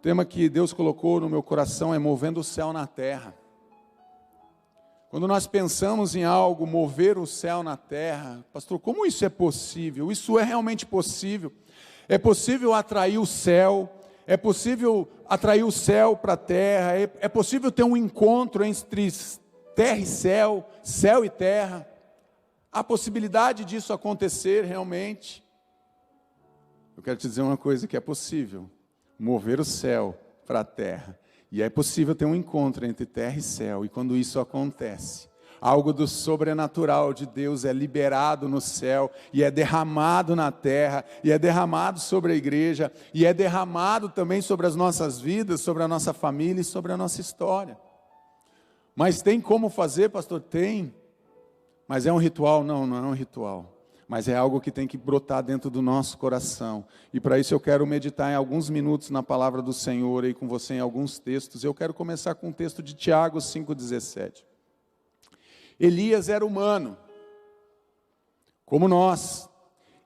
tema que Deus colocou no meu coração é movendo o céu na terra. Quando nós pensamos em algo, mover o céu na terra, pastor, como isso é possível? Isso é realmente possível? É possível atrair o céu? É possível atrair o céu para a terra? É possível ter um encontro entre terra e céu, céu e terra? Há possibilidade disso acontecer realmente? Eu quero te dizer uma coisa, que é possível mover o céu para a terra. E é possível ter um encontro entre terra e céu. E quando isso acontece, algo do sobrenatural de Deus é liberado no céu, e é derramado na terra, e é derramado sobre a igreja, e é derramado também sobre as nossas vidas, sobre a nossa família e sobre a nossa história. Mas tem como fazer, pastor? Tem. Mas é um ritual? Não, não é um ritual. Mas é algo que tem que brotar dentro do nosso coração. E para isso eu quero meditar em alguns minutos na palavra do Senhor, e com você em alguns textos. Eu quero começar com o texto de Tiago 5,17. Elias era humano, como nós.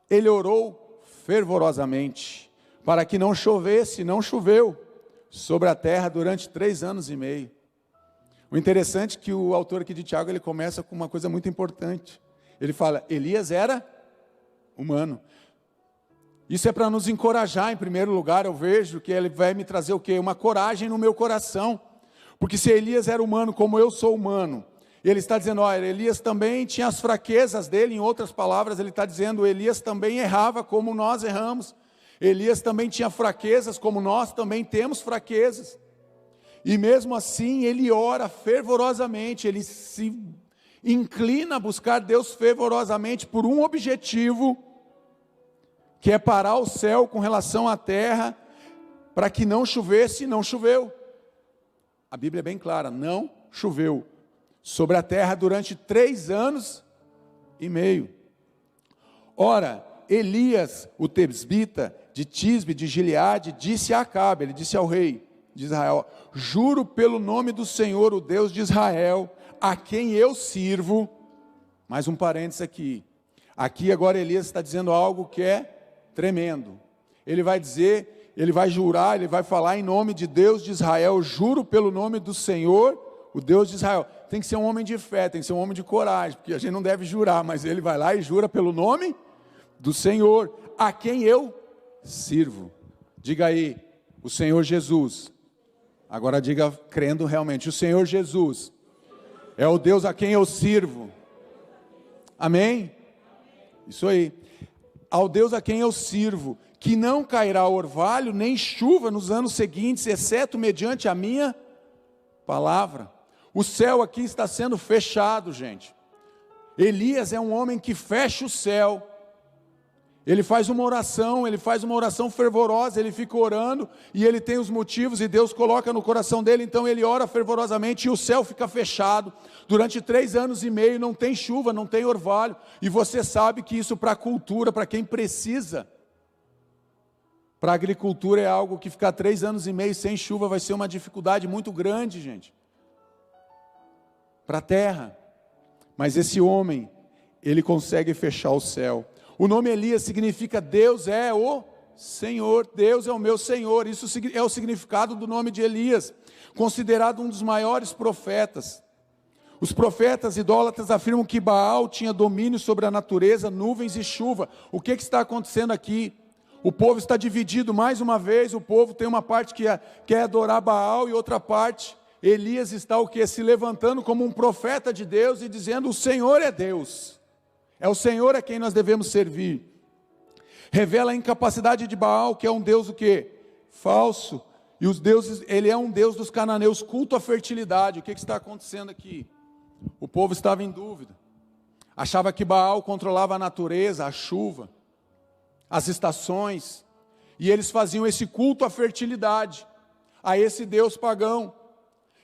Ele orou fervorosamente para que não chovesse, não choveu sobre a terra durante 3 anos e meio. O interessante é que o autor aqui de Tiago, ele começa com uma coisa muito importante. Ele fala, Elias era humano. Isso é para nos encorajar, em primeiro lugar. Eu vejo que ele vai me trazer o quê? Uma coragem no meu coração. Porque se Elias era humano como eu sou humano, ele está dizendo, olha, Elias também tinha as fraquezas dele. Em outras palavras, ele está dizendo, Elias também errava como nós erramos. Elias também tinha fraquezas como nós também temos fraquezas. E mesmo assim, ele ora fervorosamente, ele se inclina a buscar Deus fervorosamente por um objetivo, que é parar o céu com relação à terra, para que não chovesse, e não choveu. A Bíblia é bem clara, não choveu sobre a terra durante 3 anos e meio. Ora, Elias, o tesbita de Tisbe, de Gileade, disse a Acabe, ele disse ao rei de Israel, juro pelo nome do Senhor, o Deus de Israel, a quem eu sirvo. Mais um parênteses aqui. Aqui agora Elias está dizendo algo que é tremendo. Ele vai dizer, ele vai jurar, ele vai falar em nome de Deus de Israel, juro pelo nome do Senhor, o Deus de Israel. Tem que ser um homem de fé, tem que ser um homem de coragem, porque a gente não deve jurar, mas ele vai lá e jura pelo nome do Senhor, a quem eu sirvo. Diga aí, o Senhor Jesus. Agora diga crendo realmente, o Senhor Jesus é o Deus a quem eu sirvo. Amém? Isso aí. Ao Deus a quem eu sirvo, que não cairá orvalho nem chuva nos anos seguintes, exceto mediante a minha palavra. O céu aqui está sendo fechado, gente. Elias é um homem que fecha o céu. Ele faz uma oração fervorosa, ele fica orando, e ele tem os motivos, e Deus coloca no coração dele, então ele ora fervorosamente, e o céu fica fechado, durante 3 anos e meio, não tem chuva, não tem orvalho, e você sabe que isso para a cultura, para quem precisa, para a agricultura é algo que ficar 3 anos e meio sem chuva, vai ser uma dificuldade muito grande, gente, para a terra, mas esse homem, ele consegue fechar o céu. O nome Elias significa Deus é o Senhor, Deus é o meu Senhor. Isso é o significado do nome de Elias, considerado um dos maiores profetas. Os profetas idólatras afirmam que Baal tinha domínio sobre a natureza, nuvens e chuva. O que está acontecendo aqui? O povo está dividido mais uma vez, o povo tem uma parte que quer adorar Baal e outra parte, Elias está o quê? Se levantando como um profeta de Deus e dizendo, o Senhor é Deus. É o Senhor a quem nós devemos servir. Revela a incapacidade de Baal, que é um Deus o quê? Falso. E os deuses, ele é um Deus dos cananeus, culto à fertilidade. O que está acontecendo aqui? O povo estava em dúvida. Achava que Baal controlava a natureza, a chuva, as estações. E eles faziam esse culto à fertilidade, a esse Deus pagão.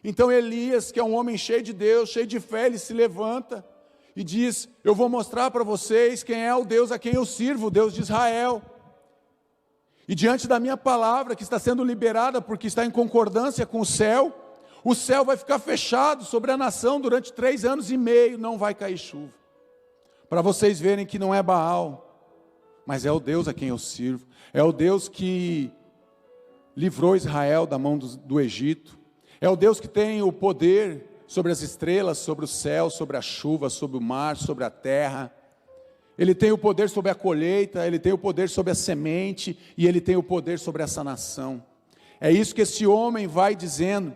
Então Elias, que é um homem cheio de Deus, cheio de fé, ele se levanta e diz, eu vou mostrar para vocês quem é o Deus a quem eu sirvo, o Deus de Israel. E diante da minha palavra, que está sendo liberada, porque está em concordância com o céu vai ficar fechado sobre a nação durante 3 anos e meio, não vai cair chuva. Para vocês verem que não é Baal, mas é o Deus a quem eu sirvo, é o Deus que livrou Israel da mão do Egito. É o Deus que tem o poder sobre as estrelas, sobre o céu, sobre a chuva, sobre o mar, sobre a terra. Ele tem o poder sobre a colheita, Ele tem o poder sobre a semente, e Ele tem o poder sobre essa nação. É isso que esse homem vai dizendo,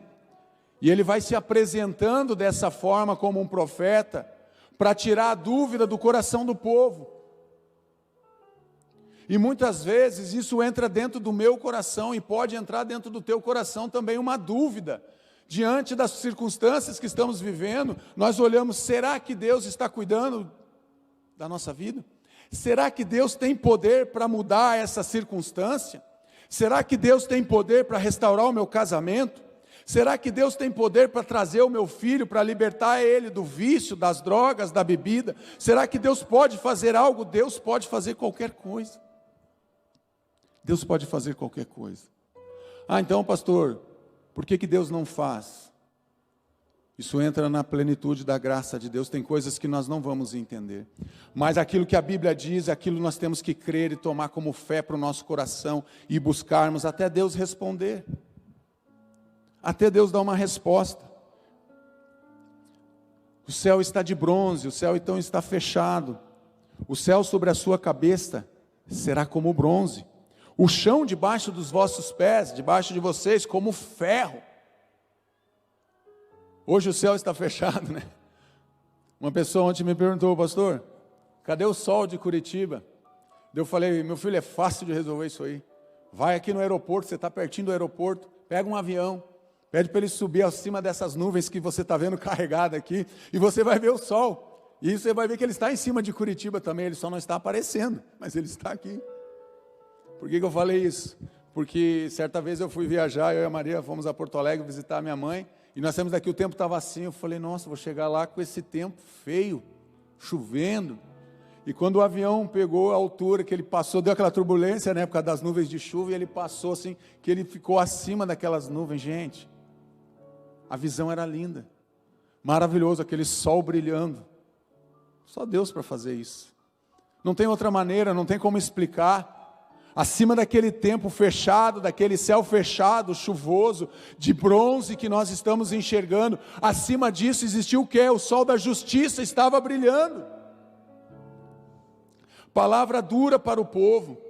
e ele vai se apresentando dessa forma como um profeta, para tirar a dúvida do coração do povo. E muitas vezes isso entra dentro do meu coração, e pode entrar dentro do teu coração também uma dúvida. Diante das circunstâncias que estamos vivendo, nós olhamos, será que Deus está cuidando da nossa vida? Será que Deus tem poder para mudar essa circunstância? Será que Deus tem poder para restaurar o meu casamento? Será que Deus tem poder para trazer o meu filho, para libertar ele do vício, das drogas, da bebida? Será que Deus pode fazer algo? Deus pode fazer qualquer coisa. Deus pode fazer qualquer coisa. Ah, então, pastor, por que Deus não faz? Isso entra na plenitude da graça de Deus. Tem coisas que nós não vamos entender, mas aquilo que a Bíblia diz, aquilo nós temos que crer e tomar como fé para o nosso coração, e buscarmos até Deus responder, até Deus dar uma resposta. O céu está de bronze, o céu então está fechado. O céu sobre a sua cabeça será como bronze, o chão debaixo dos vossos pés, debaixo de vocês, como ferro. Hoje o céu está fechado, né? Uma pessoa ontem me perguntou, pastor, cadê o sol de Curitiba? Eu falei, meu filho, é fácil de resolver isso aí. Vai aqui no aeroporto, você está pertinho do aeroporto, pega um avião, pede para ele subir acima dessas nuvens que você está vendo carregada aqui, e você vai ver o sol. E você vai ver que ele está em cima de Curitiba também, ele só não está aparecendo, mas ele está aqui. Por que eu falei isso? Porque certa vez eu fui viajar, eu e a Maria fomos a Porto Alegre visitar a minha mãe, e nós temos aqui, o tempo estava assim, eu falei, nossa, vou chegar lá com esse tempo feio, chovendo. E quando o avião pegou a altura, que ele passou, deu aquela turbulência, né, por causa das nuvens de chuva, e ele passou assim, que ele ficou acima daquelas nuvens. Gente, a visão era linda, maravilhoso, aquele sol brilhando. Só Deus para fazer isso. Não tem outra maneira, não tem como explicar. Acima daquele tempo fechado, daquele céu fechado, chuvoso, de bronze que nós estamos enxergando, acima disso existiu o quê? O sol da justiça estava brilhando. Palavra dura para o povo,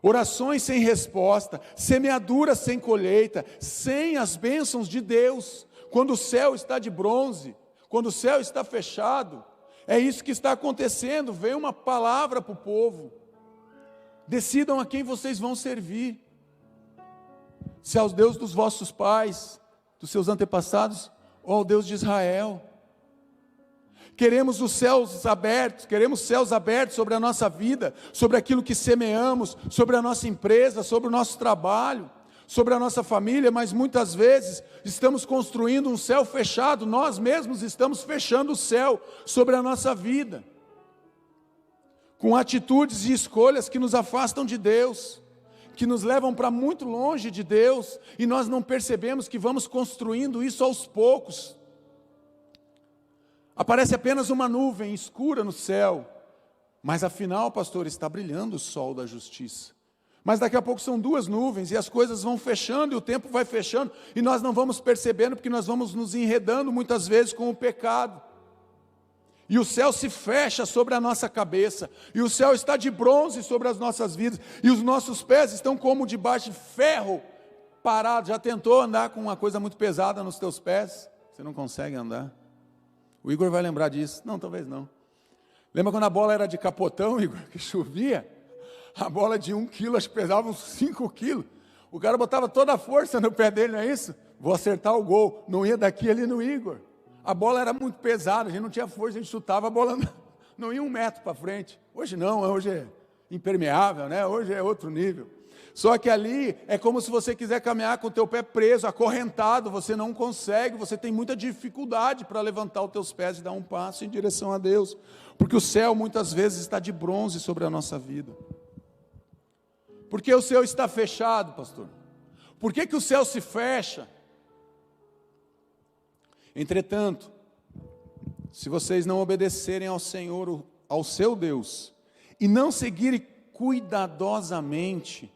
orações sem resposta, semeadura sem colheita, sem as bênçãos de Deus. Quando o céu está de bronze, quando o céu está fechado, é isso que está acontecendo. Veio uma palavra para o povo: decidam a quem vocês vão servir, se aos deuses dos vossos pais, dos seus antepassados, ou ao Deus de Israel. Queremos os céus abertos, queremos céus abertos sobre a nossa vida, sobre aquilo que semeamos, sobre a nossa empresa, sobre o nosso trabalho, sobre a nossa família, mas muitas vezes estamos construindo um céu fechado, nós mesmos estamos fechando o céu sobre a nossa vida, com atitudes e escolhas que nos afastam de Deus, que nos levam para muito longe de Deus, e nós não percebemos que vamos construindo isso aos poucos. Aparece apenas uma nuvem escura no céu, mas afinal, pastor, está brilhando o sol da justiça. Mas daqui a pouco são duas nuvens, e as coisas vão fechando, e o tempo vai fechando, e nós não vamos percebendo, porque nós vamos nos enredando muitas vezes com o pecado. E o céu se fecha sobre a nossa cabeça, e o céu está de bronze sobre as nossas vidas, e os nossos pés estão como debaixo de ferro, parados. Já tentou andar com uma coisa muito pesada nos teus pés? Você não consegue andar. O Igor vai lembrar disso. Não, talvez não. Lembra quando a bola era de capotão, Igor, que chovia? A bola de 1 quilo, acho que pesava uns 5 quilos. O cara botava toda a força no pé dele, não é isso? Vou acertar o gol. Não ia daqui ali no Igor. A bola era muito pesada, a gente não tinha força, a gente chutava, a bola não ia 1 metro para frente. Hoje não, hoje é impermeável, né? Hoje é outro nível. Só que ali é como se você quiser caminhar com o teu pé preso, acorrentado, você não consegue, você tem muita dificuldade para levantar os teus pés e dar um passo em direção a Deus, porque o céu muitas vezes está de bronze sobre a nossa vida. Por que o céu está fechado, pastor? Por que o céu se fecha? Entretanto, se vocês não obedecerem ao Senhor, ao seu Deus, e não seguirem cuidadosamente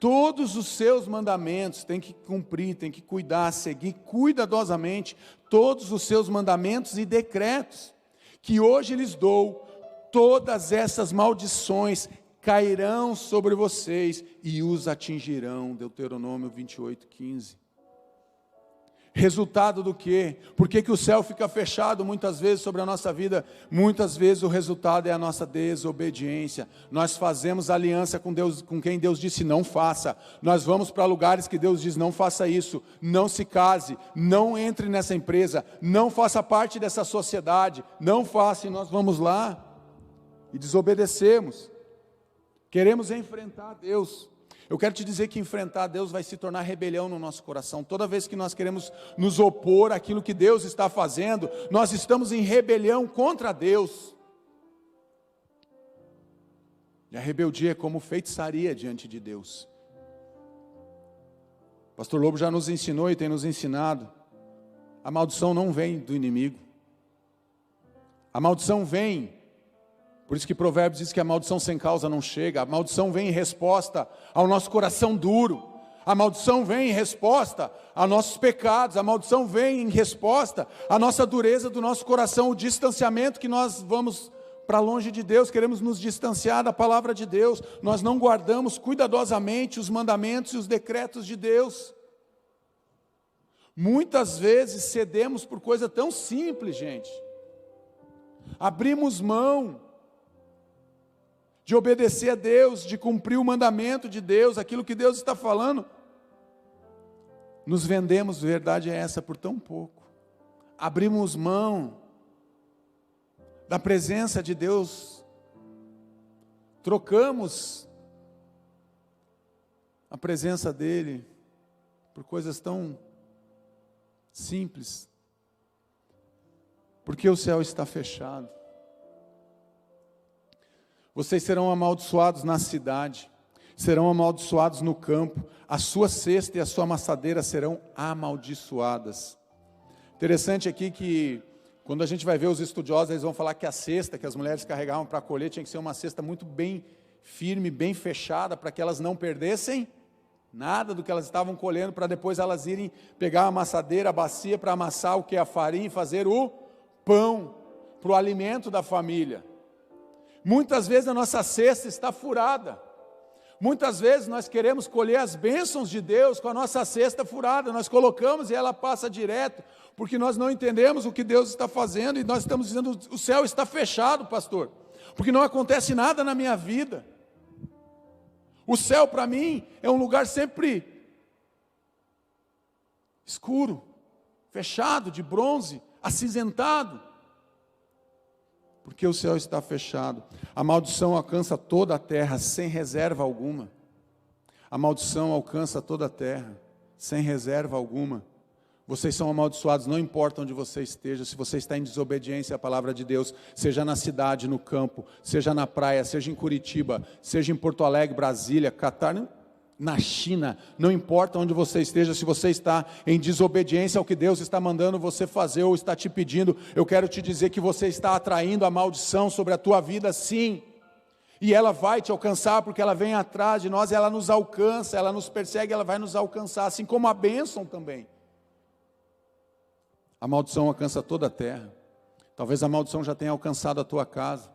Todos os seus mandamentos tem que cumprir, tem que cuidar, seguir cuidadosamente todos os seus mandamentos e decretos, que hoje lhes dou. Todas essas maldições cairão sobre vocês e os atingirão. Deuteronômio 28:15. Resultado do quê? Por que o céu fica fechado muitas vezes sobre a nossa vida? Muitas vezes o resultado é a nossa desobediência. Nós fazemos aliança com Deus, com quem Deus disse não faça. Nós vamos para lugares que Deus diz não faça isso, não se case, não entre nessa empresa, não faça parte dessa sociedade, não faça, e nós vamos lá e desobedecemos. Queremos enfrentar Deus. Eu quero te dizer que enfrentar Deus vai se tornar rebelião no nosso coração. Toda vez que nós queremos nos opor àquilo que Deus está fazendo, nós estamos em rebelião contra Deus. E a rebeldia é como feitiçaria diante de Deus. O pastor Lobo já nos ensinou e tem nos ensinado. A maldição não vem do inimigo. A maldição vem. Por isso que Provérbios diz que a maldição sem causa não chega. A maldição vem em resposta ao nosso coração duro. A maldição vem em resposta a nossos pecados. A maldição vem em resposta à nossa dureza do nosso coração, o distanciamento que nós vamos para longe de Deus, queremos nos distanciar da palavra de Deus. Nós não guardamos cuidadosamente os mandamentos e os decretos de Deus. Muitas vezes cedemos por coisa tão simples, gente. Abrimos mão de obedecer a Deus, de cumprir o mandamento de Deus, aquilo que Deus está falando. Nos vendemos, verdade é essa, por tão pouco. Abrimos mão da presença de Deus, trocamos a presença dEle por coisas tão simples, porque o céu está fechado. Vocês serão amaldiçoados na cidade, serão amaldiçoados no campo, a sua cesta e a sua amassadeira serão amaldiçoadas. Interessante aqui que, quando a gente vai ver os estudiosos, eles vão falar que a cesta que as mulheres carregavam para colher tinha que ser uma cesta muito bem firme, bem fechada, para que elas não perdessem nada do que elas estavam colhendo, para depois elas irem pegar a amassadeira, a bacia, para amassar o que é a farinha e fazer o pão, para o alimento da família. Muitas vezes a nossa cesta está furada. Muitas vezes nós queremos colher as bênçãos de Deus com a nossa cesta furada. Nós colocamos e ela passa direto, porque nós não entendemos o que Deus está fazendo. E nós estamos dizendo, o céu está fechado, pastor, porque não acontece nada na minha vida. O céu para mim é um lugar sempre escuro, fechado, de bronze, acinzentado. Porque o céu está fechado. A maldição alcança toda a terra sem reserva alguma. A maldição alcança toda a terra sem reserva alguma. Vocês são amaldiçoados, não importa onde você esteja. Se você está em desobediência à palavra de Deus, seja na cidade, no campo, seja na praia, seja em Curitiba, seja em Porto Alegre, Brasília, Catar, na China, não importa onde você esteja, se você está em desobediência ao que Deus está mandando você fazer ou está te pedindo, eu quero te dizer que você está atraindo a maldição sobre a tua vida, sim, e ela vai te alcançar, porque ela vem atrás de nós, ela nos alcança, ela nos persegue, ela vai nos alcançar, assim como a bênção também. A maldição alcança toda a terra. Talvez a maldição já tenha alcançado a tua casa,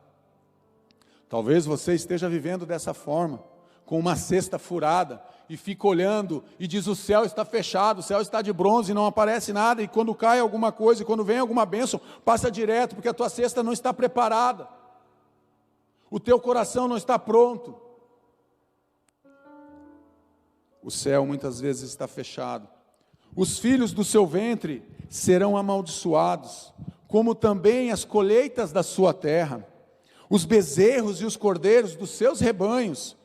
talvez você esteja vivendo dessa forma, com uma cesta furada, e fica olhando, e diz, o céu está fechado, o céu está de bronze, e não aparece nada, e quando cai alguma coisa, e quando vem alguma bênção, passa direto, porque a tua cesta não está preparada, o teu coração não está pronto. O céu muitas vezes está fechado. Os filhos do seu ventre serão amaldiçoados, como também as colheitas da sua terra, os bezerros e os cordeiros dos seus rebanhos.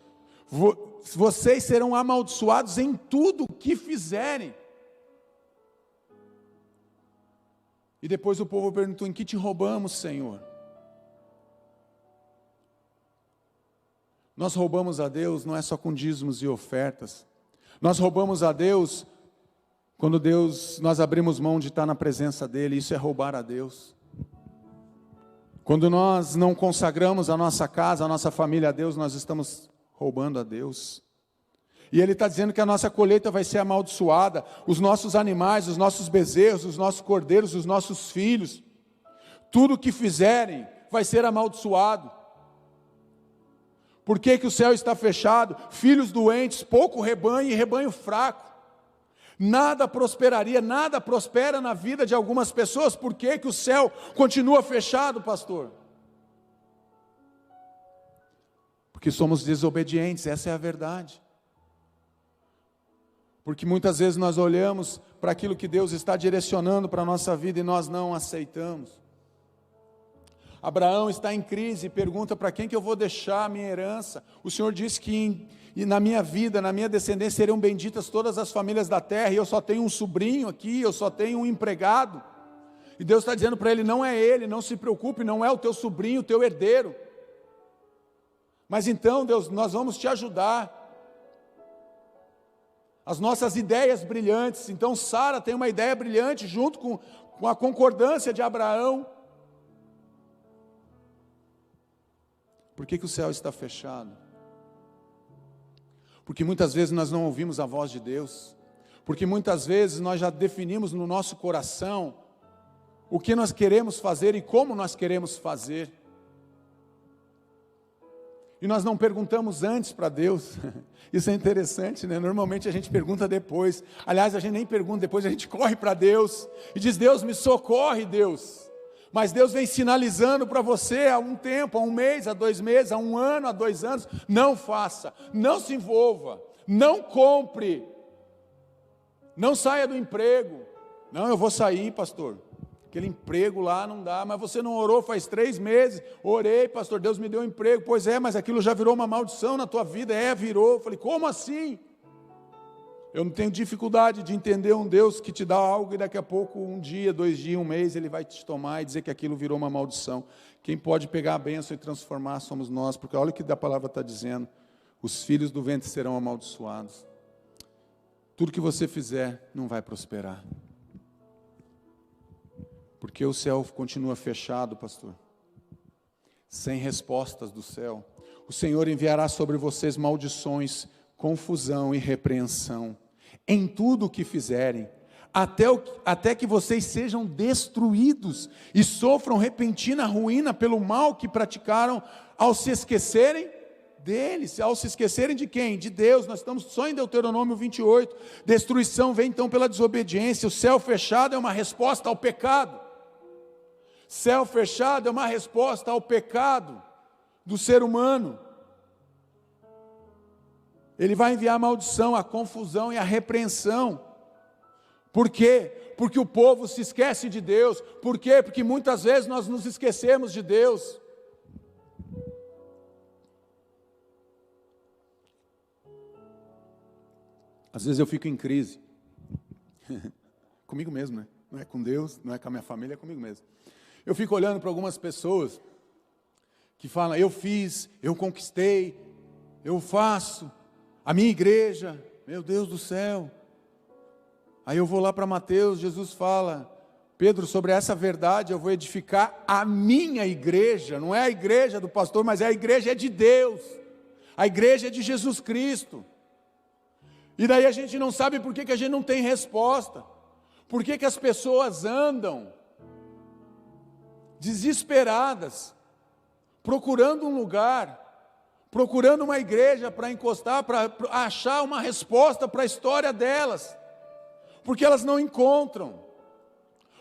Vocês serão amaldiçoados em tudo o que fizerem. E depois o povo perguntou, em que te roubamos, Senhor? Nós roubamos a Deus não é só com dízimos e ofertas. Nós roubamos a Deus quando nós abrimos mão de estar na presença dEle. Isso é roubar a Deus. Quando nós não consagramos a nossa casa, a nossa família a Deus, nós estamos roubando a Deus. E Ele está dizendo que a nossa colheita vai ser amaldiçoada, os nossos animais, os nossos bezerros, os nossos cordeiros, os nossos filhos, tudo que fizerem vai ser amaldiçoado. Por que que o céu está fechado? Filhos doentes, pouco rebanho e rebanho fraco. Nada prosperaria, nada prospera na vida de algumas pessoas. Por que que o céu continua fechado, pastor? Porque somos desobedientes, essa é a verdade. Porque muitas vezes nós olhamos para aquilo que Deus está direcionando para a nossa vida e nós não aceitamos. Abraão está em crise e pergunta: para quem que eu vou deixar a minha herança? O Senhor disse que na minha vida, na minha descendência serão benditas todas as famílias da terra, e eu só tenho um sobrinho aqui, eu só tenho um empregado. E Deus está dizendo para ele: não é ele, não se preocupe, não é o teu sobrinho, o teu herdeiro. Mas então, Deus, nós vamos te ajudar. As nossas ideias brilhantes. Então Sara tem uma ideia brilhante junto com a concordância de Abraão. Por que que o céu está fechado? Porque muitas vezes nós não ouvimos a voz de Deus. Porque muitas vezes nós já definimos no nosso coração o que nós queremos fazer e como nós queremos fazer. E nós não perguntamos antes para Deus. Isso é interessante, né? Normalmente a gente pergunta depois. Aliás, a gente nem pergunta depois, a gente corre para Deus e diz: Deus, me socorre, Deus. Mas Deus vem sinalizando para você há um tempo, há um mês, há 2 meses, há 1 ano, há 2 anos: não faça, não se envolva, não compre, não saia do emprego. Não, eu vou sair, pastor. Aquele emprego lá não dá. Mas você não orou faz 3 meses? Orei, pastor, Deus me deu um emprego. Pois é, mas aquilo já virou uma maldição na tua vida. Virou. Eu falei: como assim? Eu não tenho dificuldade de entender um Deus que te dá algo e daqui a pouco, 1 dia, 2 dias, 1 mês, Ele vai te tomar e dizer que aquilo virou uma maldição. Quem pode pegar a bênção e transformar somos nós, porque olha o que a palavra está dizendo: os filhos do ventre serão amaldiçoados. Tudo que você fizer não vai prosperar. Porque o céu continua fechado, pastor, sem respostas do céu. O Senhor enviará sobre vocês maldições, confusão e repreensão, em tudo o que fizerem, até que vocês sejam destruídos e sofram repentina ruína pelo mal que praticaram ao se esquecerem deles. Ao se esquecerem de quem? De Deus. Nós estamos só em Deuteronômio 28. Destruição vem então pela desobediência. O céu fechado é uma resposta ao pecado. Céu fechado é uma resposta ao pecado do ser humano. Ele vai enviar a maldição, a confusão e a repreensão. Por quê? Porque o povo se esquece de Deus. Por quê? Porque muitas vezes nós nos esquecemos de Deus. Às vezes eu fico em crise. Comigo mesmo, né? Não é com Deus, não é com a minha família, é comigo mesmo. Eu fico olhando para algumas pessoas que falam: eu fiz, eu conquistei, eu faço. A minha igreja, meu Deus do céu. Aí eu vou lá para Mateus, Jesus fala: Pedro, sobre essa verdade eu vou edificar a minha igreja. Não é a igreja do pastor, mas a igreja é de Deus. A igreja é de Jesus Cristo. E daí a gente não sabe por que a gente não tem resposta. Por que as pessoas andam desesperadas, procurando um lugar, procurando uma igreja para encostar, para achar uma resposta para a história delas, porque elas não encontram,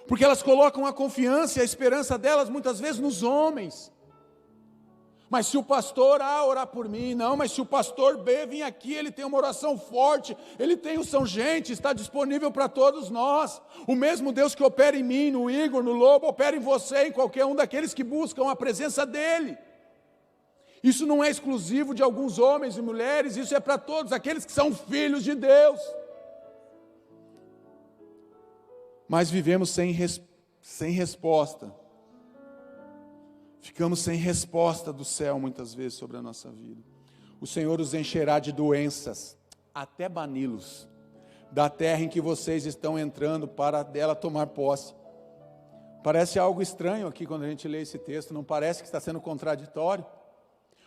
porque elas colocam a confiança e a esperança delas muitas vezes nos homens. Mas se o pastor A orar por mim, não, mas se o pastor B vir aqui, ele tem uma oração forte, ele tem o São Gente, está disponível para todos nós. O mesmo Deus que opera em mim, no Igor, no Lobo, opera em você, em qualquer um daqueles que buscam a presença dEle. Isso não é exclusivo de alguns homens e mulheres, isso é para todos, aqueles que são filhos de Deus. Mas vivemos sem resposta. Ficamos sem resposta do céu muitas vezes sobre a nossa vida. O Senhor os encherá de doenças, até bani-los, da terra em que vocês estão entrando para dela tomar posse. Parece algo estranho aqui quando a gente lê esse texto, não parece que está sendo contraditório?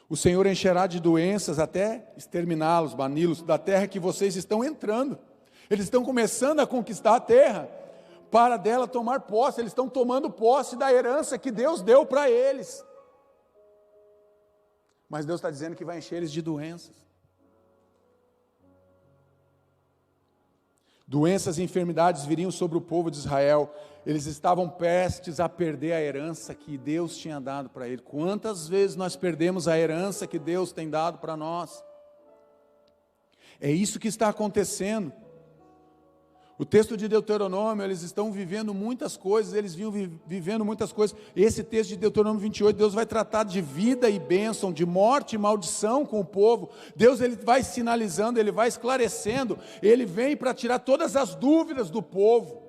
O Senhor encherá de doenças até exterminá-los, bani-los da terra que vocês estão entrando. Eles estão começando a conquistar a terra, para dela tomar posse. Eles estão tomando posse da herança que Deus deu para eles. Mas Deus está dizendo que vai encher eles de doenças. Doenças e enfermidades viriam sobre o povo de Israel. Eles estavam prestes a perder a herança que Deus tinha dado para eles. Quantas vezes nós perdemos a herança que Deus tem dado para nós? É isso que está acontecendo. O texto de Deuteronômio, eles estão vivendo muitas coisas, eles vinham vivendo muitas coisas. Esse texto de Deuteronômio 28, Deus vai tratar de vida e bênção, de morte e maldição com o povo. Deus, ele vai sinalizando, ele vai esclarecendo, ele vem para tirar todas as dúvidas do povo.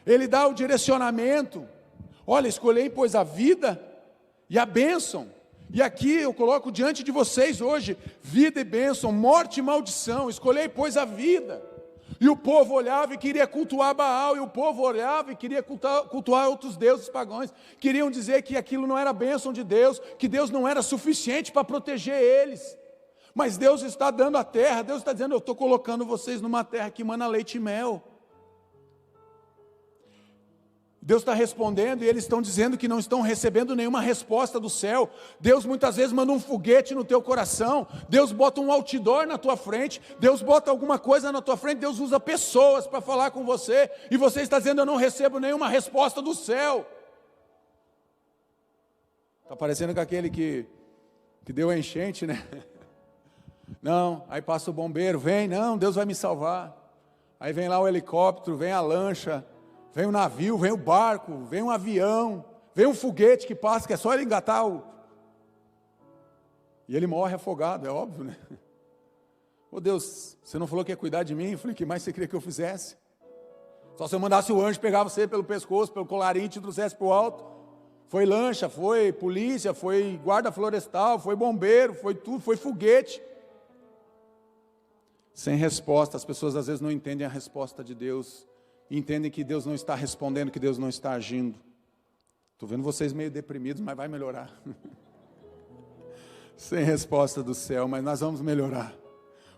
Ele dá o direcionamento. Olha, escolhei, pois, a vida e a bênção. E aqui eu coloco diante de vocês hoje, vida e bênção, morte e maldição. Escolhei, pois, a vida. E o povo olhava e queria cultuar Baal, e o povo olhava e queria cultuar outros deuses pagãos. Queriam dizer que aquilo não era bênção de Deus, que Deus não era suficiente para proteger eles. Mas Deus está dando a terra, Deus está dizendo, eu estou colocando vocês numa terra que mana leite e mel. Deus está respondendo e eles estão dizendo que não estão recebendo nenhuma resposta do céu. Deus muitas vezes manda um foguete no teu coração, Deus bota um outdoor na tua frente, Deus bota alguma coisa na tua frente, Deus usa pessoas para falar com você, e você está dizendo, eu não recebo nenhuma resposta do céu. Está parecendo com aquele que deu a enchente, né? Não, aí passa o bombeiro, vem, não, Deus vai me salvar. Aí vem lá o helicóptero, vem a lancha, vem o navio, vem o barco, vem um avião, vem um foguete que passa, que é só ele engatar e ele morre afogado, é óbvio, né? Ô Deus, você não falou que ia cuidar de mim? Eu falei, o que mais você queria que eu fizesse? Só se eu mandasse o anjo pegar você pelo pescoço, pelo colarinho e te trouxesse para o alto. Foi lancha, foi polícia, foi guarda florestal, foi bombeiro, foi tudo, foi foguete. Sem resposta, as pessoas às vezes não entendem a resposta de Deus. E entendem que Deus não está respondendo, que Deus não está agindo. Estou vendo vocês meio deprimidos, mas vai melhorar. Sem resposta do céu, mas nós vamos melhorar.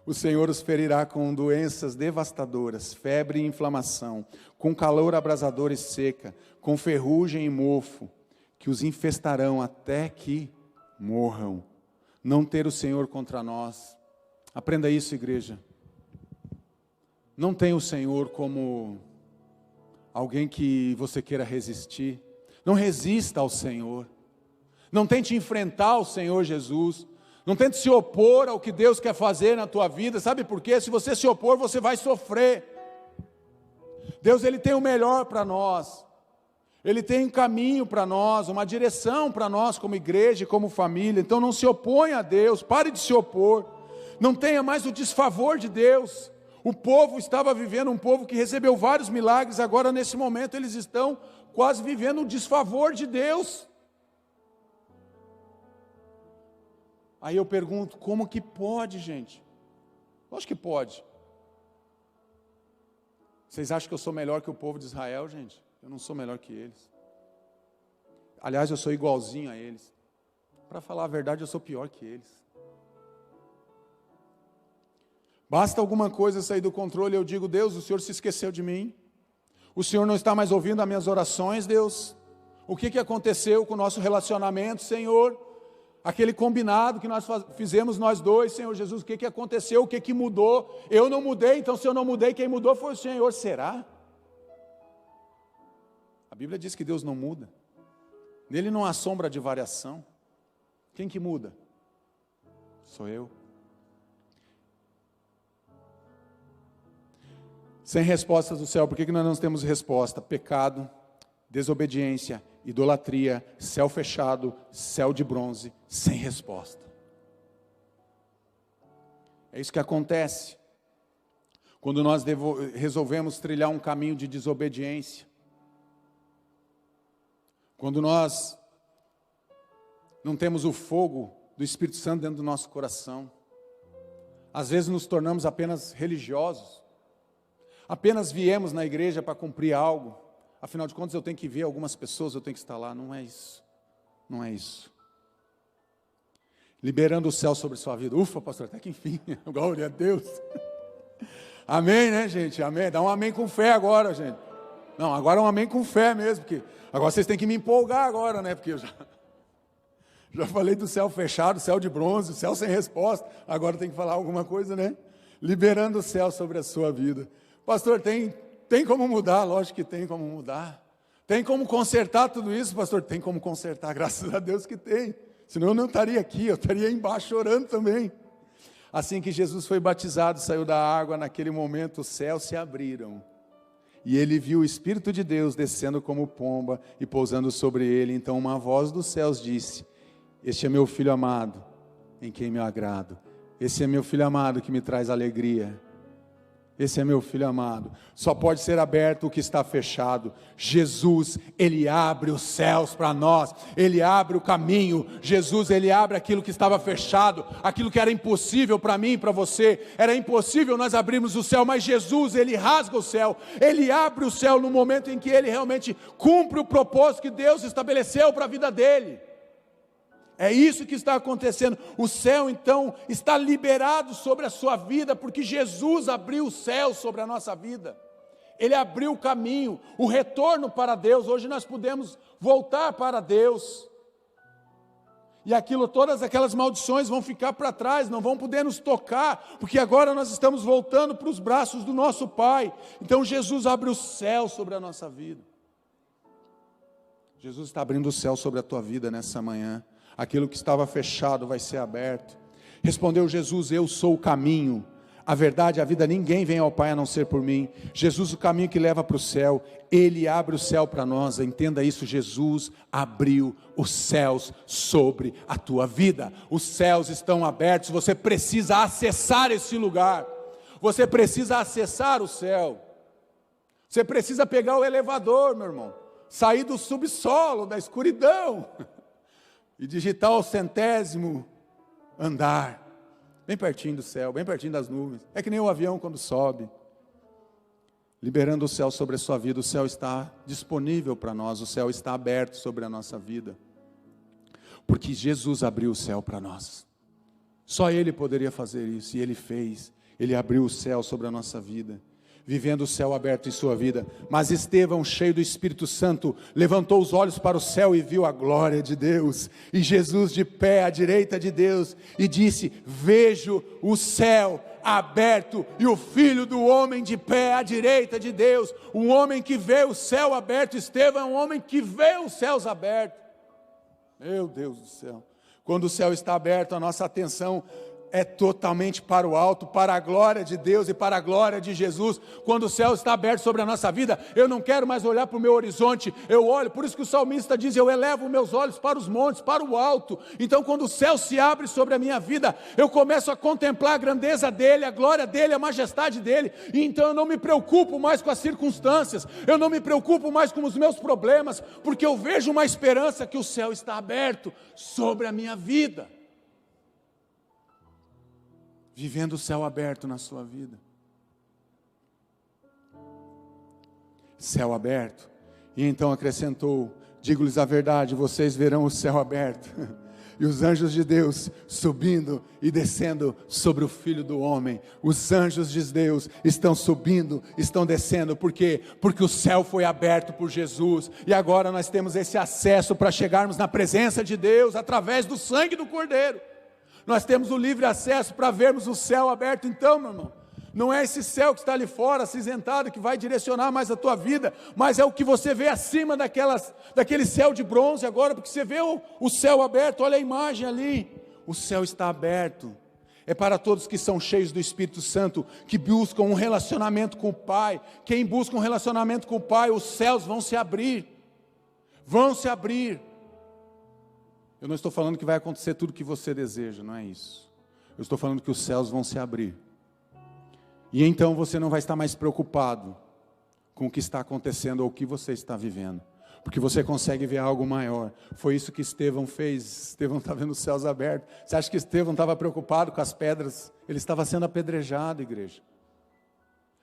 O Senhor os ferirá com doenças devastadoras, febre e inflamação, com calor abrasador e seca, com ferrugem e mofo, que os infestarão até que morram. Não ter o Senhor contra nós. Aprenda isso, igreja. Não tem o Senhor como alguém que você queira resistir. Não resista ao Senhor. Não tente enfrentar o Senhor Jesus. Não tente se opor ao que Deus quer fazer na tua vida. Sabe por quê? Se você se opor, você vai sofrer. Deus, ele tem o melhor para nós. Ele tem um caminho para nós, uma direção para nós como igreja e como família. Então não se oponha a Deus, pare de se opor. Não tenha mais o desfavor de Deus. O povo estava vivendo, um povo que recebeu vários milagres, agora nesse momento eles estão quase vivendo o desfavor de Deus. Aí eu pergunto, como que pode, gente? Lógico que pode. Vocês acham que eu sou melhor que o povo de Israel, gente? Eu não sou melhor que eles. Aliás, eu sou igualzinho a eles. Para falar a verdade, eu sou pior que eles. Basta alguma coisa sair do controle, eu digo, Deus, o Senhor se esqueceu de mim. O Senhor não está mais ouvindo as minhas orações, Deus. O que aconteceu com o nosso relacionamento, Senhor? Aquele combinado que nós fizemos nós dois, Senhor Jesus, o que aconteceu, o que mudou? Eu não mudei, então se eu não mudei, quem mudou foi o Senhor, será? A Bíblia diz que Deus não muda. Nele não há sombra de variação. Quem que muda? Sou eu. Sem respostas do céu, por que nós não temos resposta? Pecado, desobediência, idolatria, céu fechado, céu de bronze, sem resposta. É isso que acontece quando nós resolvemos trilhar um caminho de desobediência. Quando nós não temos o fogo do Espírito Santo dentro do nosso coração. Às vezes nos tornamos apenas religiosos. Apenas viemos na igreja para cumprir algo. Afinal de contas, eu tenho que ver algumas pessoas, eu tenho que estar lá. Não é isso. Não é isso. liberando o céu sobre sua vida. Ufa, pastor, até que enfim, glória a Deus. Amém, né, gente? Amém. Dá um amém com fé agora, gente. Não, agora é um amém com fé mesmo, porque agora vocês têm que me empolgar agora, né? Porque eu já falei do céu fechado, céu de bronze, céu sem resposta. Agora tem que falar alguma coisa, né? Liberando o céu sobre a sua vida. Pastor, tem como mudar? Lógico que tem como mudar. Tem como consertar tudo isso, pastor? Tem como consertar, graças a Deus que tem. Senão eu não estaria aqui, eu estaria aí embaixo chorando também. Assim que Jesus foi batizado, saiu da água, naquele momento os céus se abriram. E ele viu o Espírito de Deus descendo como pomba e pousando sobre ele. Então uma voz dos céus disse: este é meu filho amado, em quem me agrado. Esse é meu filho amado que me traz alegria. Esse é meu filho amado. Só pode ser aberto o que está fechado. Jesus, Ele abre os céus para nós. Ele abre o caminho. Jesus, Ele abre aquilo que estava fechado. Aquilo que era impossível para mim e para você. Era impossível nós abrirmos o céu, mas Jesus, Ele rasga o céu. Ele abre o céu no momento em que Ele realmente cumpre o propósito que Deus estabeleceu para a vida dEle. É isso que está acontecendo. O céu então está liberado sobre a sua vida, porque Jesus abriu o céu sobre a nossa vida. Ele abriu o caminho, o retorno para Deus. Hoje nós podemos voltar para Deus. E todas aquelas maldições vão ficar para trás, não vão poder nos tocar, porque agora nós estamos voltando para os braços do nosso Pai. Então Jesus abre o céu sobre a nossa vida. Jesus está abrindo o céu sobre a tua vida nessa manhã. Aquilo que estava fechado vai ser aberto. Respondeu Jesus: eu sou o caminho, a verdade, a vida. Ninguém vem ao Pai a não ser por mim. Jesus, o caminho que leva para o céu. Ele abre o céu para nós. Entenda isso: Jesus abriu os céus sobre a tua vida. Os céus estão abertos. Você precisa acessar esse lugar. Você precisa acessar o céu. Você precisa pegar o elevador, meu irmão, sair do subsolo, da escuridão, e digitar o 100º andar, bem pertinho do céu, bem pertinho das nuvens. É que nem o avião quando sobe, liberando o céu sobre a sua vida. O céu está disponível para nós, o céu está aberto sobre a nossa vida, porque Jesus abriu o céu para nós. Só Ele poderia fazer isso, e Ele fez. Ele abriu o céu sobre a nossa vida, vivendo o céu aberto em sua vida. Mas Estevão, cheio do Espírito Santo, levantou os olhos para o céu e viu a glória de Deus, e Jesus de pé à direita de Deus, e disse: vejo o céu aberto e o Filho do Homem de pé à direita de Deus. Um homem que vê o céu aberto. Estevão é um homem que vê os céus abertos. Meu Deus do céu, quando o céu está aberto, a nossa atenção é totalmente para o alto, para a glória de Deus e para a glória de Jesus. Quando o céu está aberto sobre a nossa vida, eu não quero mais olhar para o meu horizonte, eu olho. Por isso que o salmista diz: eu elevo meus olhos para os montes, para o alto. Então quando o céu se abre sobre a minha vida, eu começo a contemplar a grandeza dEle, a glória dEle, a majestade dEle, e então eu não me preocupo mais com as circunstâncias, eu não me preocupo mais com os meus problemas, porque eu vejo uma esperança que o céu está aberto sobre a minha vida. Vivendo o céu aberto na sua vida. Céu aberto. E então acrescentou: digo-lhes a verdade, vocês verão o céu aberto, e os anjos de Deus subindo e descendo sobre o Filho do Homem. Os anjos de Deus estão subindo, estão descendo. Por quê? Porque o céu foi aberto por Jesus, e agora nós temos esse acesso para chegarmos na presença de Deus, através do sangue do Cordeiro. Nós temos o livre acesso para vermos o céu aberto. Então, meu irmão, não é esse céu que está ali fora, acinzentado, que vai direcionar mais a tua vida, mas é o que você vê acima daquele céu de bronze agora, porque você vê o céu aberto. Olha a imagem ali, o céu está aberto. É para todos que são cheios do Espírito Santo, que buscam um relacionamento com o Pai. Quem busca um relacionamento com o Pai, os céus vão se abrir. Vão se abrir. Eu não estou falando que vai acontecer tudo o que você deseja, não é isso. Eu estou falando que os céus vão se abrir. E então você não vai estar mais preocupado com o que está acontecendo ou o que você está vivendo, porque você consegue ver algo maior. Foi isso que Estevão fez. Estevão está vendo os céus abertos. Você acha que Estevão estava preocupado com as pedras? Ele estava sendo apedrejado, igreja.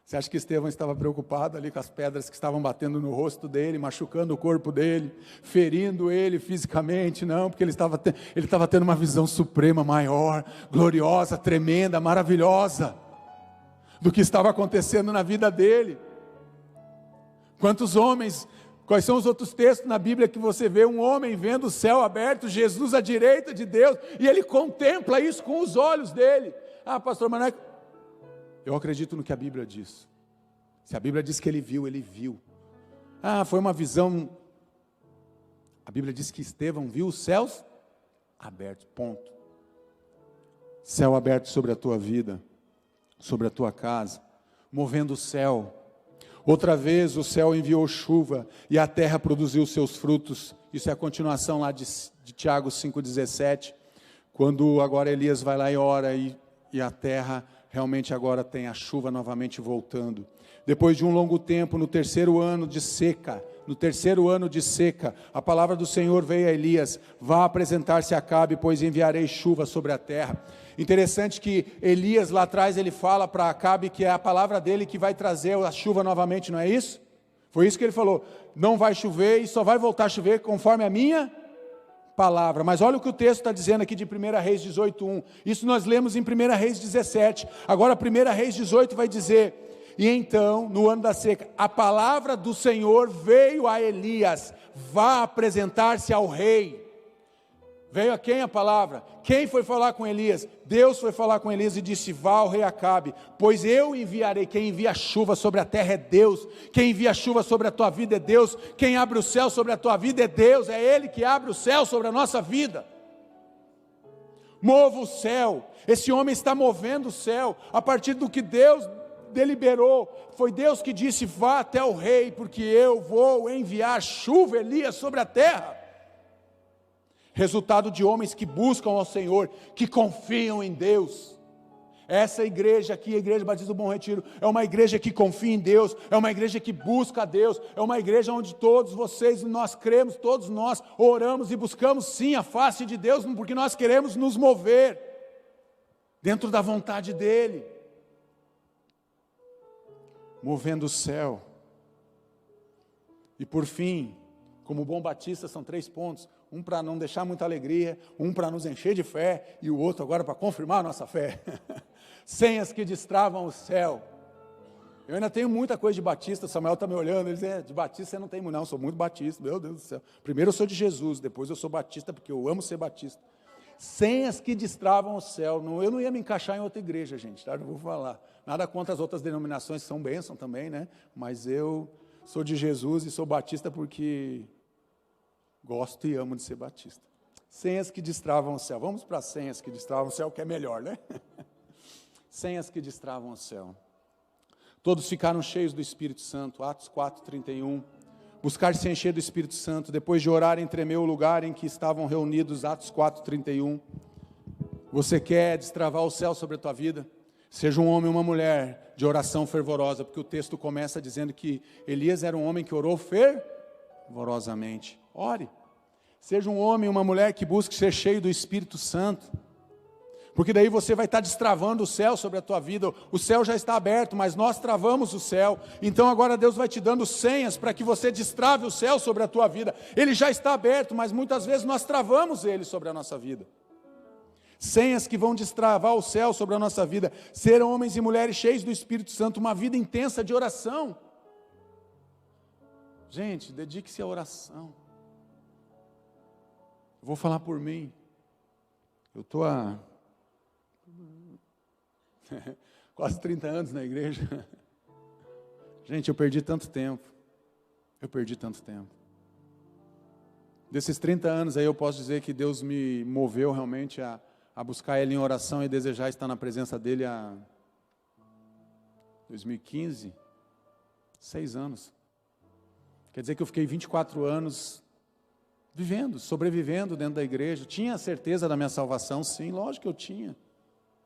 Você acha que Estevão estava preocupado ali com as pedras que estavam batendo no rosto dele, machucando o corpo dele, ferindo ele fisicamente? Não, porque ele estava tendo uma visão suprema, maior, gloriosa, tremenda, maravilhosa, do que estava acontecendo na vida dele. Quantos homens, quais são os outros textos na Bíblia que você vê um homem vendo o céu aberto, Jesus à direita de Deus, e ele contempla isso com os olhos dele? Ah, pastor, mas não é... Eu acredito no que a Bíblia diz. Se a Bíblia diz que ele viu, ele viu. Ah, foi uma visão. A Bíblia diz que Estevão viu os céus abertos, ponto. Céu aberto sobre a tua vida, sobre a tua casa, movendo o céu. Outra vez o céu enviou chuva e a terra produziu seus frutos. Isso é a continuação lá de Tiago 5,17, quando agora Elias vai lá e ora e a terra realmente agora tem a chuva novamente voltando. Depois de um longo tempo, no terceiro ano de seca, a palavra do Senhor veio a Elias: vá apresentar-se a Acabe, pois enviarei chuva sobre a terra. Interessante que Elias lá atrás ele fala para Acabe que é a palavra dele que vai trazer a chuva novamente, não é isso? Foi isso que ele falou: não vai chover e só vai voltar a chover conforme a minha palavra. Mas olha o que o texto está dizendo aqui de 1 Reis 18:1. Isso nós lemos em 1 Reis 17. Agora 1 Reis 18 vai dizer: e então, no ano da seca, a palavra do Senhor veio a Elias: vá apresentar-se ao rei. Veio a quem a palavra? Quem foi falar com Elias? Deus foi falar com Elias e disse: vá ao rei Acabe, pois eu enviarei. Quem envia chuva sobre a terra é Deus. Quem envia chuva sobre a tua vida é Deus. Quem abre o céu sobre a tua vida é Deus. É Ele que abre o céu sobre a nossa vida. Mova o céu. Esse homem está movendo o céu a partir do que Deus deliberou. Foi Deus que disse: vá até o rei, porque eu vou enviar chuva, Elias, sobre a terra. Resultado de homens que buscam ao Senhor, que confiam em Deus. Essa igreja aqui, a Igreja Batista do Bom Retiro, é uma igreja que confia em Deus, é uma igreja que busca a Deus, é uma igreja onde todos vocês, nós cremos, todos nós oramos e buscamos sim a face de Deus, porque nós queremos nos mover dentro da vontade dEle. Movendo o céu. E por fim, como bom batista, são 3 pontos. Um para não deixar muita alegria, um para nos encher de fé, e o outro agora para confirmar a nossa fé. Senhas que destravam o céu. Eu ainda tenho muita coisa de batista. Samuel está me olhando, ele diz: de batista você não tem muito. Não, eu sou muito batista, meu Deus do céu. Primeiro eu sou de Jesus, depois eu sou batista, porque eu amo ser batista. Senhas que destravam o céu. Eu não ia me encaixar em outra igreja, gente, tá? Não vou falar. Nada contra as outras denominações que são bênção também, né? Mas eu sou de Jesus e sou batista porque gosto e amo de ser batista. Senhas que destravam o céu. Vamos para senhas que destravam o céu, que é melhor, né? Senhas que destravam o céu. Todos ficaram cheios do Espírito Santo. Atos 4:31. Buscar se encher do Espírito Santo. Depois de orarem, tremeu o lugar em que estavam reunidos. Atos 4:31. Você quer destravar o céu sobre a tua vida? Seja um homem ou uma mulher de oração fervorosa, porque o texto começa dizendo que Elias era um homem que orou fervorosamente. Ore. Seja um homem ou uma mulher que busque ser cheio do Espírito Santo, porque daí você vai estar destravando o céu sobre a tua vida. O céu já está aberto, mas nós travamos o céu. Então agora Deus vai te dando senhas para que você destrave o céu sobre a tua vida. Ele já está aberto, mas muitas vezes nós travamos ele sobre a nossa vida. Senhas que vão destravar o céu sobre a nossa vida. Ser homens e mulheres cheios do Espírito Santo, uma vida intensa de oração. Gente, dedique-se à oração. Eu vou falar por mim. Eu estou há quase 30 anos na igreja. Gente, eu perdi tanto tempo. Desses 30 anos aí eu posso dizer que Deus me moveu realmente a buscar Ele em oração e desejar estar na presença dEle há 2015, 6 anos. Quer dizer que eu fiquei 24 anos sobrevivendo dentro da igreja. Tinha certeza da minha salvação? Sim, lógico que eu tinha.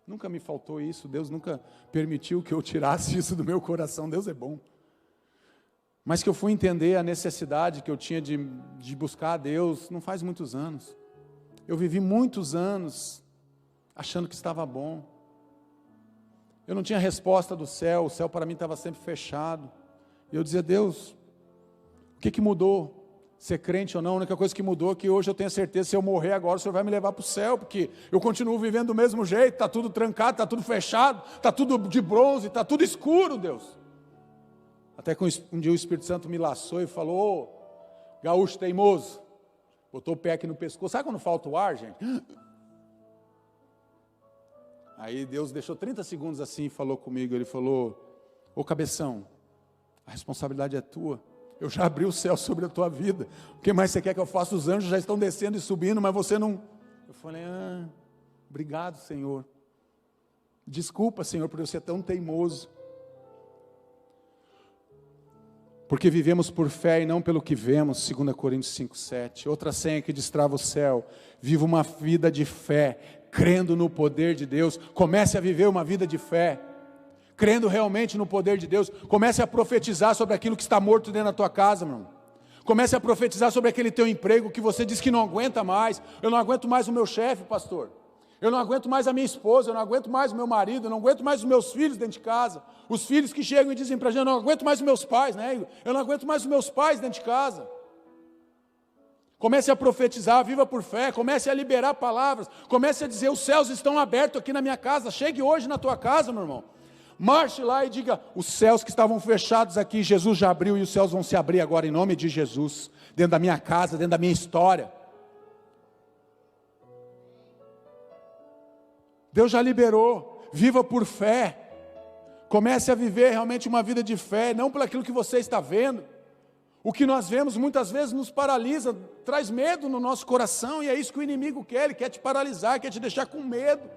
Nunca me faltou isso. Deus nunca permitiu que eu tirasse isso do meu coração. Deus é bom. Mas que eu fui entender a necessidade que eu tinha de buscar a Deus não faz muitos anos. Eu vivi muitos anos achando que estava bom. eu não tinha resposta do céu, o céu para mim estava sempre fechado. E eu dizia, Deus, o que mudou? Ser crente ou não, a única coisa que mudou é que hoje eu tenho certeza, se eu morrer agora, o Senhor vai me levar para o céu, porque eu continuo vivendo do mesmo jeito, está tudo trancado, está tudo fechado, está tudo de bronze, está tudo escuro, Deus. Até que um dia o Espírito Santo me laçou e falou, ô, gaúcho teimoso, botou o pé aqui no pescoço, sabe quando falta o ar, gente? Aí Deus deixou 30 segundos assim e falou comigo, ele falou, ô cabeção, a responsabilidade é tua. Eu já abri o céu sobre a tua vida. O que mais você quer que eu faça? Os anjos já estão descendo e subindo, mas você não... Eu falei, obrigado, Senhor. Desculpa, Senhor, por eu ser tão teimoso. Porque vivemos por fé e não pelo que vemos, 2 Coríntios 5:7. Outra senha que destrava o céu. Viva uma vida de fé, crendo no poder de Deus. Comece a viver uma vida de fé, crendo realmente no poder de Deus. Comece a profetizar sobre aquilo que está morto dentro da tua casa, meu irmão. Comece a profetizar sobre aquele teu emprego que você diz que não aguenta mais. Eu não aguento mais o meu chefe, pastor. Eu não aguento mais a minha esposa, eu não aguento mais o meu marido, eu não aguento mais os meus filhos dentro de casa. Os filhos que chegam e dizem para a gente, eu não aguento mais os meus pais, né? Eu não aguento mais os meus pais dentro de casa. Comece a profetizar, viva por fé, comece a liberar palavras, comece a dizer, os céus estão abertos aqui na minha casa, chegue hoje na tua casa, meu irmão. Marche lá e diga, os céus que estavam fechados aqui, Jesus já abriu e os céus vão se abrir agora em nome de Jesus, dentro da minha casa, dentro da minha história. Deus já liberou, viva por fé, comece a viver realmente uma vida de fé, não por aquilo que você está vendo. O que nós vemos muitas vezes nos paralisa, traz medo no nosso coração, e é isso que o inimigo quer, ele quer te paralisar, quer te deixar com medo,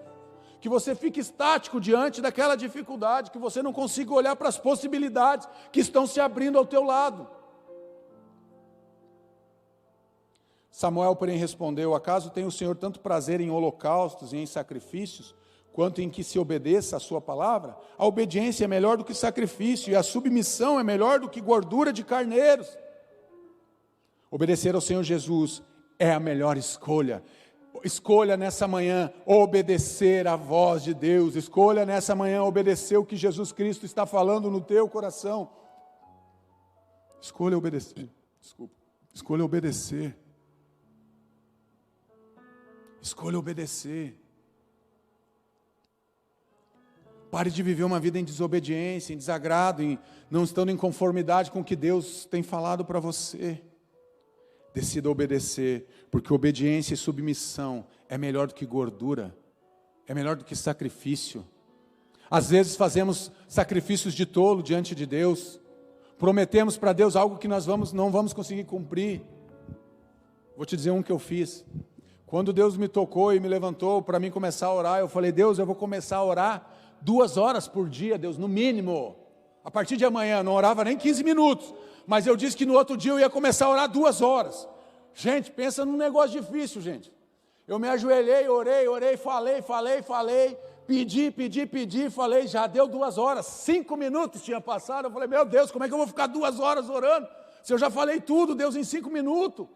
que você fique estático diante daquela dificuldade, que você não consiga olhar para as possibilidades que estão se abrindo ao teu lado. Samuel, porém, respondeu, acaso tem o Senhor tanto prazer em holocaustos e em sacrifícios, quanto em que se obedeça a sua palavra? A obediência é melhor do que sacrifício, e a submissão é melhor do que gordura de carneiros. Obedecer ao Senhor Jesus é a melhor escolha. Escolha nessa manhã obedecer à voz de Deus. Escolha nessa manhã obedecer o que Jesus Cristo está falando no teu coração. Escolha obedecer. Desculpa. Escolha obedecer. Escolha obedecer. Pare de viver uma vida em desobediência, em desagrado, não estando em conformidade com o que Deus tem falado para você. Decida obedecer, porque obediência e submissão é melhor do que gordura, é melhor do que sacrifício. Às vezes fazemos sacrifícios de tolo diante de Deus, prometemos para Deus algo que nós não vamos conseguir cumprir. Vou te dizer um que eu fiz. Quando Deus me tocou e me levantou para mim começar a orar, eu falei, Deus, eu vou começar a orar 2 horas por dia, Deus, no mínimo. A partir de amanhã, não orava nem 15 minutos, mas eu disse que no outro dia eu ia começar a orar 2 horas. Gente, pensa num negócio difícil, gente. Eu me ajoelhei, orei, falei, pedi, falei, já deu 2 horas, 5 minutos tinha passado, eu falei, meu Deus, como é que eu vou ficar 2 horas orando? Se eu já falei tudo, Deus, em 5 minutos.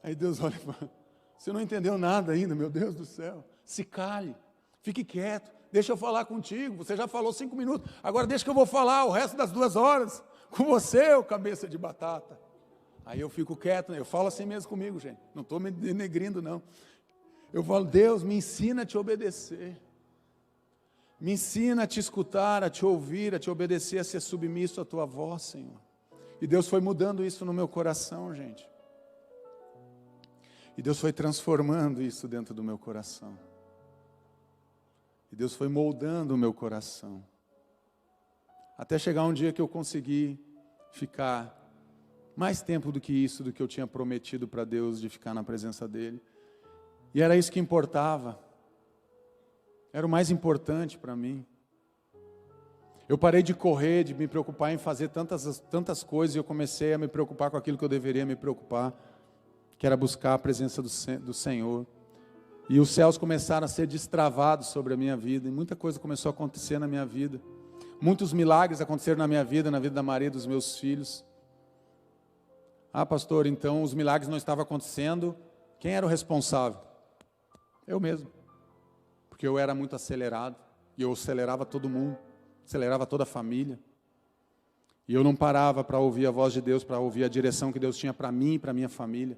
Aí Deus olha, você não entendeu nada ainda, meu Deus do céu, se cale, fique quieto, deixa eu falar contigo, você já falou 5 minutos, agora deixa que eu vou falar o resto das 2 horas, com você, ô cabeça de batata. Aí eu fico quieto, eu falo assim mesmo comigo, gente, não estou me denegrindo não, eu falo, Deus, me ensina a te obedecer, me ensina a te escutar, a te ouvir, a te obedecer, a ser submisso à tua voz, Senhor. E Deus foi mudando isso no meu coração, gente. E Deus foi transformando isso dentro do meu coração. E Deus foi moldando o meu coração. Até chegar um dia que eu consegui ficar mais tempo do que isso, do que eu tinha prometido para Deus, de ficar na presença dEle. E era isso que importava. Era o mais importante para mim. Eu parei de correr, de me preocupar em fazer tantas coisas, e eu comecei a me preocupar com aquilo que eu deveria me preocupar, que era buscar a presença do Senhor. E os céus começaram a ser destravados sobre a minha vida, e muita coisa começou a acontecer na minha vida. Muitos milagres aconteceram na minha vida, na vida da Maria e dos meus filhos. Ah, pastor, então os milagres não estavam acontecendo, quem era o responsável? Eu mesmo. porque eu era muito acelerado, e eu acelerava todo mundo, acelerava toda a família, e eu não parava para ouvir a voz de Deus, para ouvir a direção que Deus tinha para mim e para a minha família.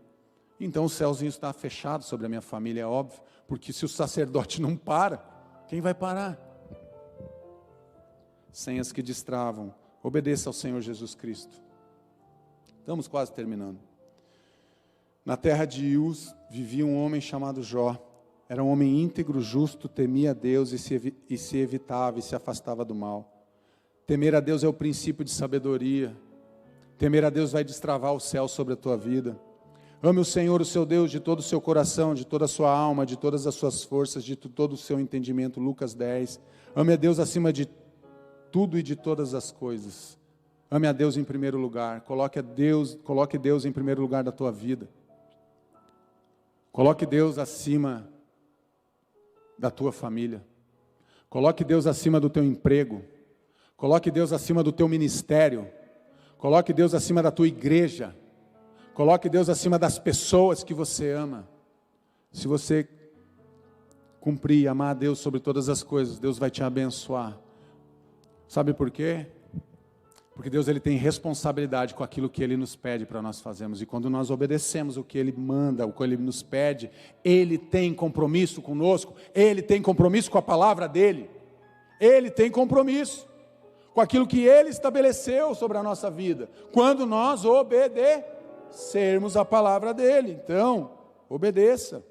Então o céuzinho está fechado sobre a minha família, é óbvio, porque se o sacerdote não para, quem vai parar? Senhas que destravam, obedeça ao Senhor Jesus Cristo. Estamos quase terminando. Na terra de Uz vivia um homem chamado Jó. Era um homem íntegro, justo, temia a Deus e se evitava e se afastava do mal. Temer a Deus é o princípio de sabedoria. Temer a Deus vai destravar o céu sobre a tua vida. Ame o Senhor, o seu Deus, de todo o seu coração, de toda a sua alma, de todas as suas forças, de todo o seu entendimento. Lucas 10. Ame a Deus acima de tudo e de todas as coisas. Ame a Deus em primeiro lugar. Coloque Deus em primeiro lugar da tua vida. Coloque Deus acima da tua família. Coloque Deus acima do teu emprego. Coloque Deus acima do teu ministério. Coloque Deus acima da tua igreja. Coloque Deus acima das pessoas que você ama. Se você cumprir e amar a Deus sobre todas as coisas, Deus vai te abençoar. Sabe por quê? Porque Deus ele tem responsabilidade com aquilo que Ele nos pede para nós fazermos. E quando nós obedecemos o que Ele manda, o que Ele nos pede, Ele tem compromisso conosco, Ele tem compromisso com a palavra dEle. Ele tem compromisso com aquilo que Ele estabeleceu sobre a nossa vida. Quando nós obedecermos a palavra dEle. Então, obedeça.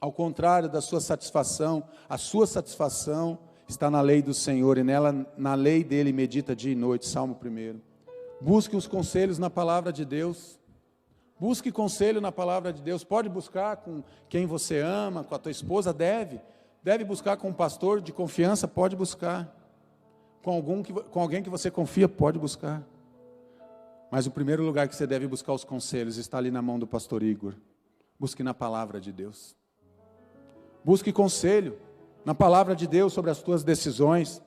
Ao contrário da sua satisfação, a sua satisfação está na lei do Senhor, e na lei dele medita dia e noite. Salmo 1. Busque os conselhos na palavra de Deus. Busque conselho na palavra de Deus. Pode buscar com quem você ama, com a tua esposa, deve buscar com um pastor de confiança, pode buscar. Com alguém que você confia, pode buscar. Mas o primeiro lugar que você deve buscar os conselhos está ali na mão do pastor Igor. Busque na palavra de Deus. Busque conselho na palavra de Deus sobre as tuas decisões.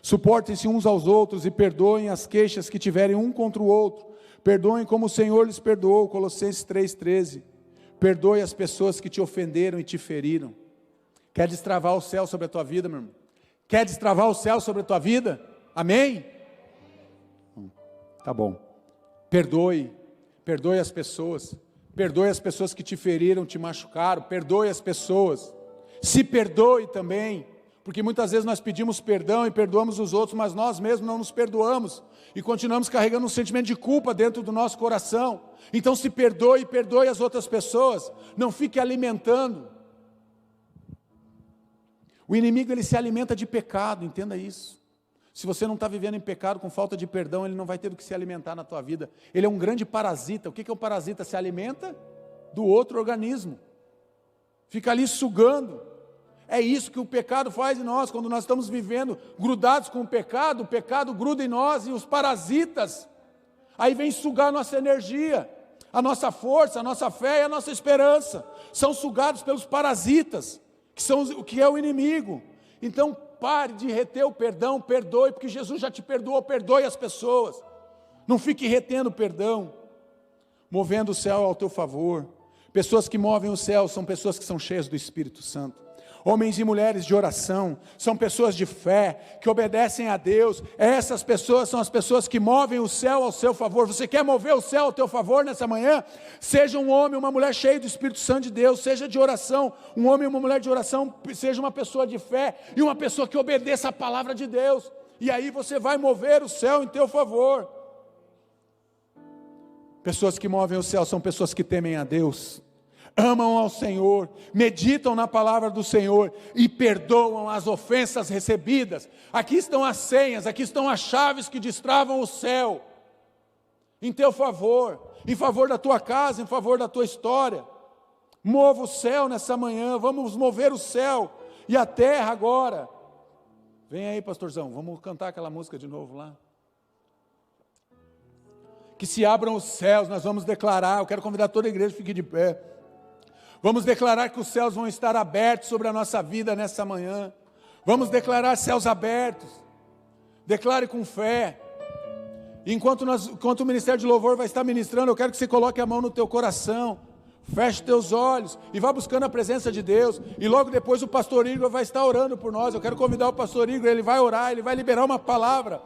Suportem-se uns aos outros e perdoem as queixas que tiverem um contra o outro. Perdoem como o Senhor lhes perdoou. Colossenses 3,13. Perdoe as pessoas que te ofenderam e te feriram. Quer destravar o céu sobre a tua vida, meu irmão? Quer destravar o céu sobre a tua vida? Amém? Tá bom. Perdoe as pessoas. Perdoe as pessoas que te feriram, te machucaram. Perdoe as pessoas. Se perdoe também, porque muitas vezes nós pedimos perdão e perdoamos os outros, mas nós mesmos não nos perdoamos, e continuamos carregando um sentimento de culpa dentro do nosso coração. Então se perdoe e perdoe as outras pessoas, não fique alimentando. O inimigo ele se alimenta de pecado, entenda isso. Se você não está vivendo em pecado com falta de perdão, ele não vai ter do que se alimentar na tua vida. Ele é um grande parasita. O que é um parasita? Se alimenta do outro organismo, fica ali sugando. É isso que o pecado faz em nós, quando nós estamos vivendo grudados com o pecado gruda em nós, e os parasitas, aí vem sugar a nossa energia, a nossa força, a nossa fé e a nossa esperança, são sugados pelos parasitas, que é o inimigo. Então pare de reter o perdão, perdoe, porque Jesus já te perdoou, perdoe as pessoas, não fique retendo perdão, movendo o céu ao teu favor. Pessoas que movem o céu são pessoas que são cheias do Espírito Santo. Homens e mulheres de oração, são pessoas de fé, que obedecem a Deus. Essas pessoas são as pessoas que movem o céu ao seu favor. Você quer mover o céu ao teu favor nessa manhã? Seja um homem, uma mulher cheio do Espírito Santo de Deus, seja de oração, um homem e uma mulher de oração, seja uma pessoa de fé, e uma pessoa que obedeça a palavra de Deus, e aí você vai mover o céu em teu favor. Pessoas que movem o céu são pessoas que temem a Deus, amam ao Senhor, meditam na palavra do Senhor e perdoam as ofensas recebidas. Aqui estão as senhas, aqui estão as chaves que destravam o céu em teu favor, em favor da tua casa, em favor da tua história. Mova o céu nessa manhã, vamos mover o céu e a terra agora. Vem aí, pastorzão, vamos cantar aquela música de novo lá. Que se abram os céus, nós vamos declarar. Eu quero convidar toda a igreja, fique de pé. Vamos declarar que os céus vão estar abertos sobre a nossa vida nessa manhã. Vamos declarar céus abertos. Declare com fé. Enquanto o Ministério de Louvor vai estar ministrando, eu quero que você coloque a mão no teu coração. Feche teus olhos e vá buscando a presença de Deus. E logo depois o pastor Igor vai estar orando por nós. Eu quero convidar o pastor Igor, ele vai orar, ele vai liberar uma palavra.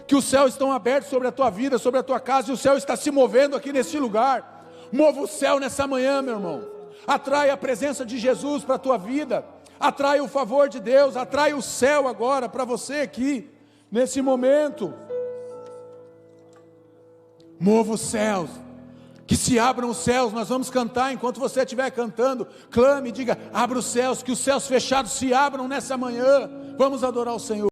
Que os céus estão abertos sobre a tua vida, sobre a tua casa, e o céu está se movendo aqui neste lugar. Mova o céu nessa manhã, meu irmão. Atrai a presença de Jesus para a tua vida. Atrai o favor de Deus, atrai o céu agora para você aqui, nesse momento. Mova os céus. Que se abram os céus. Nós vamos cantar enquanto você estiver cantando. Clame, diga, abra os céus, que os céus fechados se abram nessa manhã. Vamos adorar o Senhor.